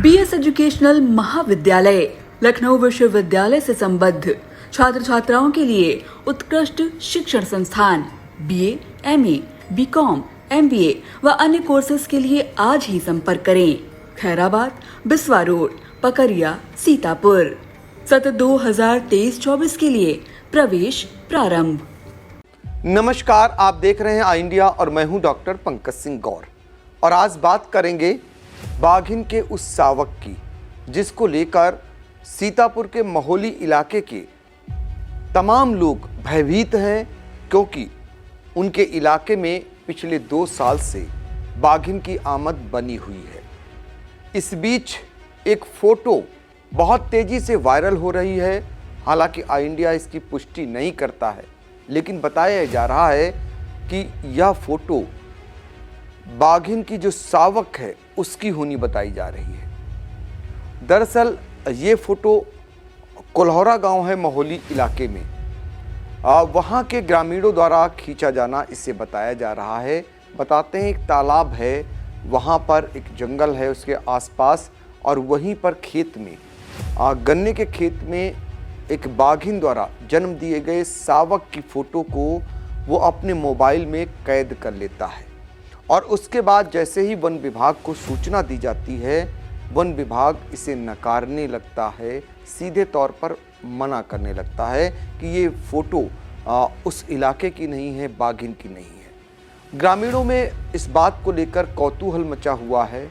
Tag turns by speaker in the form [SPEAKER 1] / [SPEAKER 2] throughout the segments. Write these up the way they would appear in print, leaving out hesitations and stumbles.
[SPEAKER 1] BS educational महाविद्यालय लखनऊ विश्वविद्यालय से संबद्ध छात्र छात्राओं के लिए उत्कृष्ट शिक्षण संस्थान बीए, एमए, बीकॉम, एमबीए व अन्य कोर्सेज के लिए आज ही संपर्क करें। खैराबाद, बिस्वा रोड, पकरिया, सीतापुर। सत्र 2023-24 के लिए प्रवेश प्रारंभ।
[SPEAKER 2] नमस्कार, आप देख रहे हैं आई इंडिया और मैं हूं डॉक्टर पंकज सिंह गौर। और आज बात करेंगे बाघिन के उस सावक की जिसको लेकर सीतापुर के महोली इलाके के तमाम लोग भयभीत हैं, क्योंकि उनके इलाके में पिछले 2 साल से बाघिन की आमद बनी हुई है। इस बीच एक फोटो बहुत तेजी से वायरल हो रही है। हालांकि आई इंडिया इसकी पुष्टि नहीं करता है, लेकिन बताया जा रहा है कि यह फोटो बाघिन की जो सावक है उसकी होनी बताई जा रही है। दरअसल ये फोटो कोल्हारा गांव है महोली इलाके में, वहां के ग्रामीणों द्वारा खींचा जाना इसे बताया जा रहा है। बताते हैं एक तालाब है, वहां पर एक जंगल है उसके आसपास, और वहीं पर खेत में गन्ने के खेत में एक बाघिन द्वारा जन्म दिए गए सावक की फोटो को वो अपने मोबाइल में कैद कर लेता है। और उसके बाद जैसे ही वन विभाग को सूचना दी जाती है, वन विभाग इसे नकारने लगता है, सीधे तौर पर मना करने लगता है कि ये फ़ोटो उस इलाके की नहीं है, बाघिन की नहीं है। ग्रामीणों में इस बात को लेकर कौतूहल मचा हुआ है।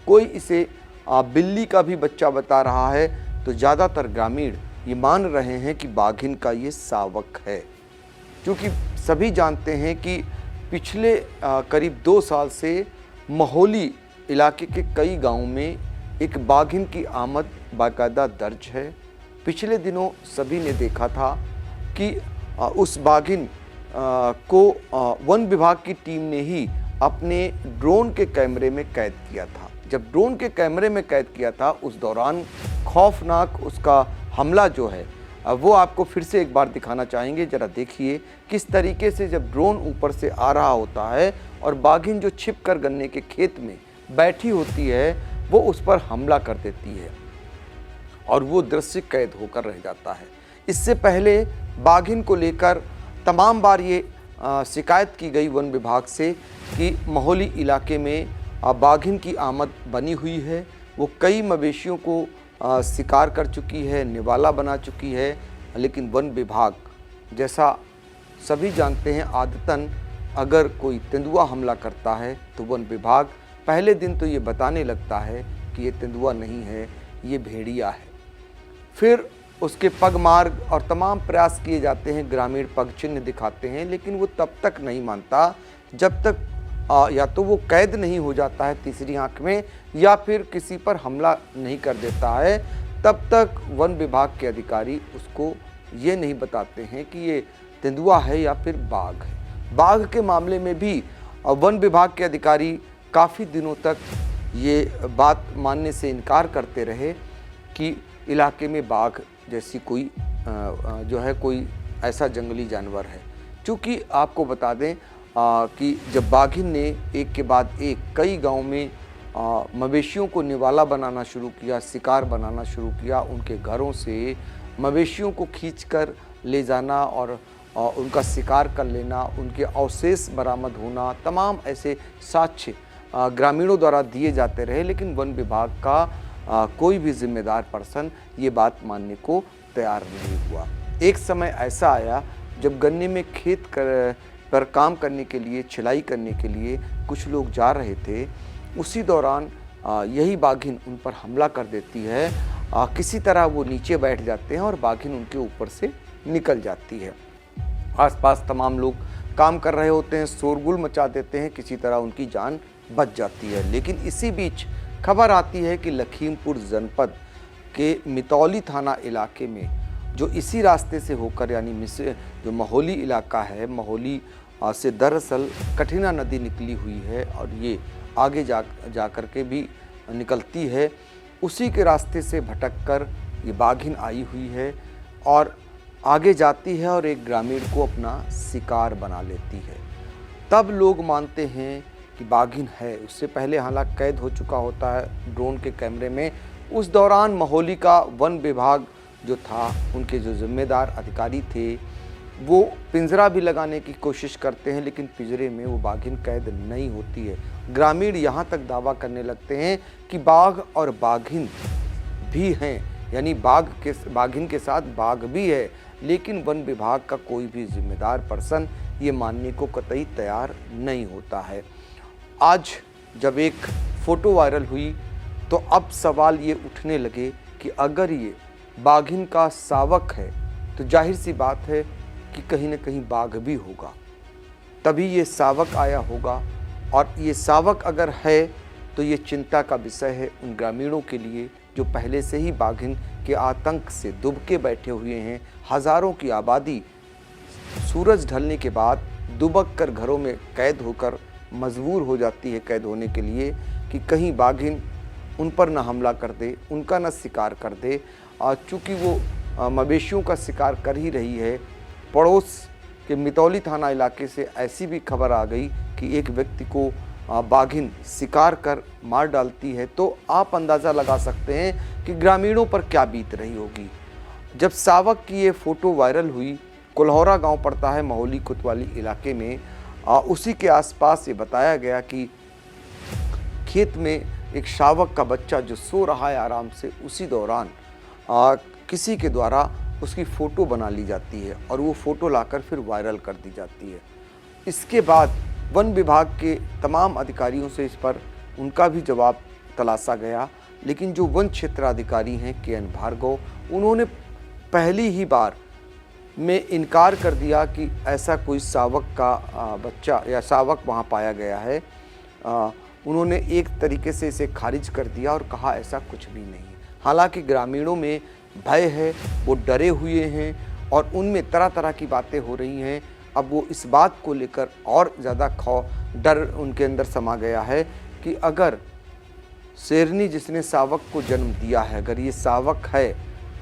[SPEAKER 2] कोई इसे बिल्ली का भी बच्चा बता रहा है, तो ज़्यादातर ग्रामीण ये मान रहे हैं कि बाघिन का ये सावक है। क्योंकि सभी जानते हैं कि पिछले करीब 2 साल से महोली इलाके के कई गांवों में एक बाघिन की आमद बाकायदा दर्ज है। पिछले दिनों सभी ने देखा था कि उस बाघिन को वन विभाग की टीम ने ही अपने ड्रोन के कैमरे में कैद किया था। जब ड्रोन के कैमरे में कैद किया था, उस दौरान खौफनाक उसका हमला जो है वो आपको फिर से एक बार दिखाना चाहेंगे। ज़रा देखिए किस तरीके से जब ड्रोन ऊपर से आ रहा होता है और बाघिन जो छिप कर गन्ने के खेत में बैठी होती है वो उस पर हमला कर देती है और वो दृश्य कैद होकर रह जाता है। इससे पहले बाघिन को लेकर तमाम बार ये शिकायत की गई वन विभाग से कि महोली इलाके में बाघिन की आमद बनी हुई है। वो कई मवेशियों को शिकार कर चुकी है, निवाला बना चुकी है, लेकिन वन विभाग, जैसा सभी जानते हैं, आदतन अगर कोई तेंदुआ हमला करता है तो वन विभाग पहले दिन तो ये बताने लगता है कि ये तेंदुआ नहीं है, ये भेड़िया है। फिर उसके पग मार्ग और तमाम प्रयास किए जाते हैं, ग्रामीण पग चिन्ह दिखाते हैं, लेकिन वो तब तक नहीं मानता जब तक या तो वो कैद नहीं हो जाता है तीसरी आंख में, या फिर किसी पर हमला नहीं कर देता है। तब तक वन विभाग के अधिकारी उसको ये नहीं बताते हैं कि ये तेंदुआ है या फिर बाघ है। बाघ के मामले में भी वन विभाग के अधिकारी काफ़ी दिनों तक ये बात मानने से इनकार करते रहे कि इलाके में बाघ जैसी कोई जो है कोई ऐसा जंगली जानवर है। चूँकि आपको बता दें कि जब बाघिन ने एक के बाद एक कई गांव में मवेशियों को निवाला बनाना शुरू किया, शिकार बनाना शुरू किया, उनके घरों से मवेशियों को खींचकर ले जाना और उनका शिकार कर लेना, उनके अवशेष बरामद होना, तमाम ऐसे साक्ष्य ग्रामीणों द्वारा दिए जाते रहे, लेकिन वन विभाग का कोई भी जिम्मेदार पर्सन ये बात मानने को तैयार नहीं हुआ। एक समय ऐसा आया जब गन्ने में खेत पर काम करने के लिए, छिलाई करने के लिए कुछ लोग जा रहे थे। उसी दौरान यही बाघिन उन पर हमला कर देती है। किसी तरह वो नीचे बैठ जाते हैं और बाघिन उनके ऊपर से निकल जाती है। आसपास तमाम लोग काम कर रहे होते हैं, शोरगुल मचा देते हैं, किसी तरह उनकी जान बच जाती है। लेकिन इसी बीच खबर आती है कि लखीमपुर जनपद के मितौली थाना इलाके में, जो इसी रास्ते से होकर, यानी जो महोली इलाका है, महोली से दरअसल कठिना नदी निकली हुई है और ये आगे जा कर के भी निकलती है। उसी के रास्ते से भटककर ये बाघिन आई हुई है और आगे जाती है और एक ग्रामीण को अपना शिकार बना लेती है। तब लोग मानते हैं कि बाघिन है। उससे पहले हालांकि कैद हो चुका होता है ड्रोन के कैमरे में। उस दौरान महोली का वन विभाग जो था, उनके जो जिम्मेदार अधिकारी थे, वो पिंजरा भी लगाने की कोशिश करते हैं, लेकिन पिंजरे में वो बाघिन कैद नहीं होती है। ग्रामीण यहाँ तक दावा करने लगते हैं कि बाघ और बाघिन भी हैं, यानी बाघिन के साथ बाघ भी है, लेकिन वन विभाग का कोई भी जिम्मेदार पर्सन ये मानने को कतई तैयार नहीं होता है। आज जब एक फ़ोटो वायरल हुई तो अब सवाल ये उठने लगे कि अगर ये बाघिन का शावक है तो जाहिर सी बात है कि कहीं न कहीं बाघ भी होगा, तभी ये शावक आया होगा। और ये शावक अगर है तो ये चिंता का विषय है उन ग्रामीणों के लिए जो पहले से ही बाघिन के आतंक से दुबके बैठे हुए हैं। हज़ारों की आबादी सूरज ढलने के बाद दुबक कर घरों में कैद होकर मजबूर हो जाती है कैद होने के लिए कि कहीं बाघिन उन पर न हमला कर दे, उनका न शिकार कर दे। और चूँकि वो मवेशियों का शिकार कर ही रही है, पड़ोस के मितौली थाना इलाके से ऐसी भी खबर आ गई कि एक व्यक्ति को बाघिन शिकार कर मार डालती है, तो आप अंदाज़ा लगा सकते हैं कि ग्रामीणों पर क्या बीत रही होगी। जब शावक की ये फ़ोटो वायरल हुई, कुल्हौरा गांव पड़ता है महोली कोतवाली इलाके में, उसी के आसपास ये बताया गया कि खेत में एक शावक का बच्चा जो सो रहा है आराम से, उसी दौरान किसी के द्वारा उसकी फ़ोटो बना ली जाती है और वो फ़ोटो लाकर फिर वायरल कर दी जाती है। इसके बाद वन विभाग के तमाम अधिकारियों से इस पर उनका भी जवाब तलाशा गया, लेकिन जो वन क्षेत्राधिकारी हैं के.एन. भार्गव, उन्होंने पहली ही बार में इनकार कर दिया कि ऐसा कोई शावक का बच्चा या शावक वहाँ पाया गया है। उन्होंने एक तरीके से इसे खारिज कर दिया और कहा ऐसा कुछ भी नहीं। हालांकि ग्रामीणों में भय है, वो डरे हुए हैं और उनमें तरह तरह की बातें हो रही हैं। अब वो इस बात को लेकर और ज़्यादा डर उनके अंदर समा गया है कि अगर शेरनी जिसने शावक को जन्म दिया है, अगर ये शावक है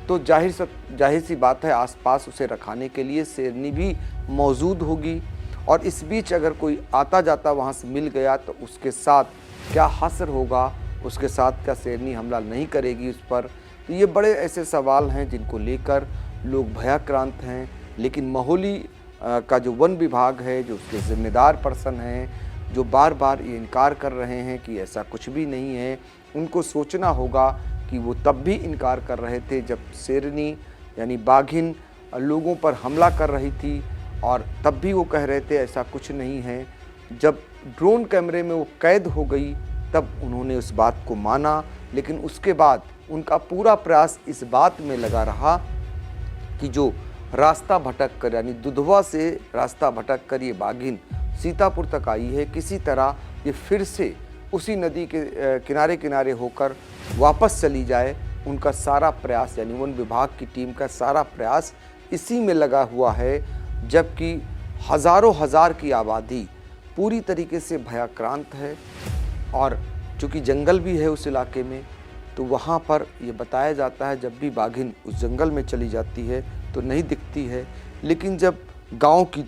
[SPEAKER 2] तो जाहिर सी बात है आसपास उसे रखाने के लिए शेरनी भी मौजूद होगी। और इस बीच अगर कोई आता जाता वहाँ से मिल गया तो उसके साथ क्या हश्र होगा, उसके साथ क्या शेरनी हमला नहीं करेगी उस पर। तो ये बड़े ऐसे सवाल हैं जिनको लेकर लोग भयाक्रांत हैं। लेकिन महोली का जो वन विभाग है, जो उसके जिम्मेदार पर्सन हैं, जो बार बार ये इनकार कर रहे हैं कि ऐसा कुछ भी नहीं है, उनको सोचना होगा कि वो तब भी इनकार कर रहे थे जब शेरनी यानी बाघिन लोगों पर हमला कर रही थी, और तब भी वो कह रहे थे ऐसा कुछ नहीं है। जब ड्रोन कैमरे में वो कैद हो गई तब उन्होंने उस बात को माना, लेकिन उसके बाद उनका पूरा प्रयास इस बात में लगा रहा कि जो रास्ता भटक कर यानी दुधवा से रास्ता भटक कर ये बाघिन सीतापुर तक आई है, किसी तरह ये फिर से उसी नदी के किनारे किनारे होकर वापस चली जाए। उनका सारा प्रयास यानी वन विभाग की टीम का सारा प्रयास इसी में लगा हुआ है, जबकि हज़ारों हज़ार की आबादी पूरी तरीके से भयाक्रांत है। और चूँकि जंगल भी है उस इलाके में, तो वहाँ पर ये बताया जाता है जब भी बाघिन उस जंगल में चली जाती है तो नहीं दिखती है, लेकिन जब गांव की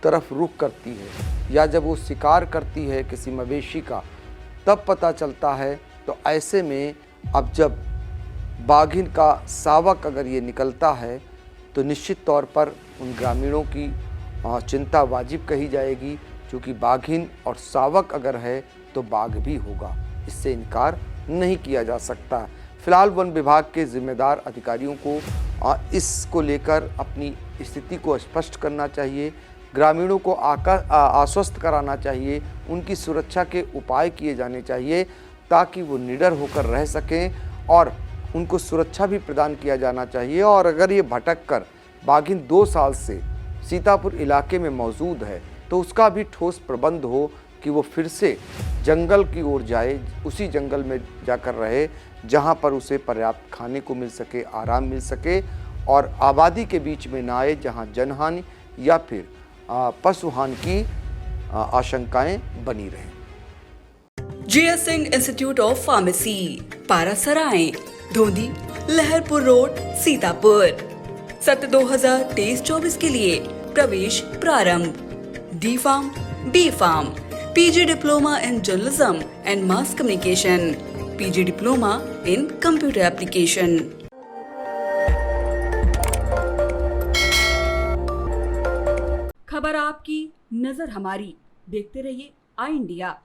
[SPEAKER 2] तरफ रुख करती है या जब वो शिकार करती है किसी मवेशी का, तब पता चलता है। तो ऐसे में अब जब बाघिन का शावक अगर ये निकलता है तो निश्चित तौर पर उन ग्रामीणों की चिंता वाजिब कही जाएगी, क्योंकि बाघिन और शावक अगर है तो बाघ भी होगा, इससे इनकार नहीं किया जा सकता। फिलहाल वन विभाग के जिम्मेदार अधिकारियों को इसको लेकर अपनी स्थिति को स्पष्ट करना चाहिए, ग्रामीणों को आश्वस्त कराना चाहिए, उनकी सुरक्षा के उपाय किए जाने चाहिए ताकि वो निडर होकर रह सकें और उनको सुरक्षा भी प्रदान किया जाना चाहिए। और अगर ये भटक कर बाघिन 2 साल से सीतापुर इलाके में मौजूद है तो उसका भी ठोस प्रबंध हो कि वो फिर से जंगल की ओर जाए, उसी जंगल में जाकर रहे जहाँ पर उसे पर्याप्त खाने को मिल सके, आराम मिल सके और आबादी के बीच में ना आए जहाँ जनहानि या फिर पशुहानि की आशंकाएं बनी रहें।
[SPEAKER 1] GS Singh institute of pharmacy, Parasrai, Dhondhi, Laharpur road, Sitapur. सत्र 2023-24 के लिए प्रवेश प्रारंभ। D pharm, B pharm, PG Diploma in Journalism and Mass Communication, PG Diploma in Computer Application. खबर आपकी, नजर हमारी। देखते रहिए आई इंडिया।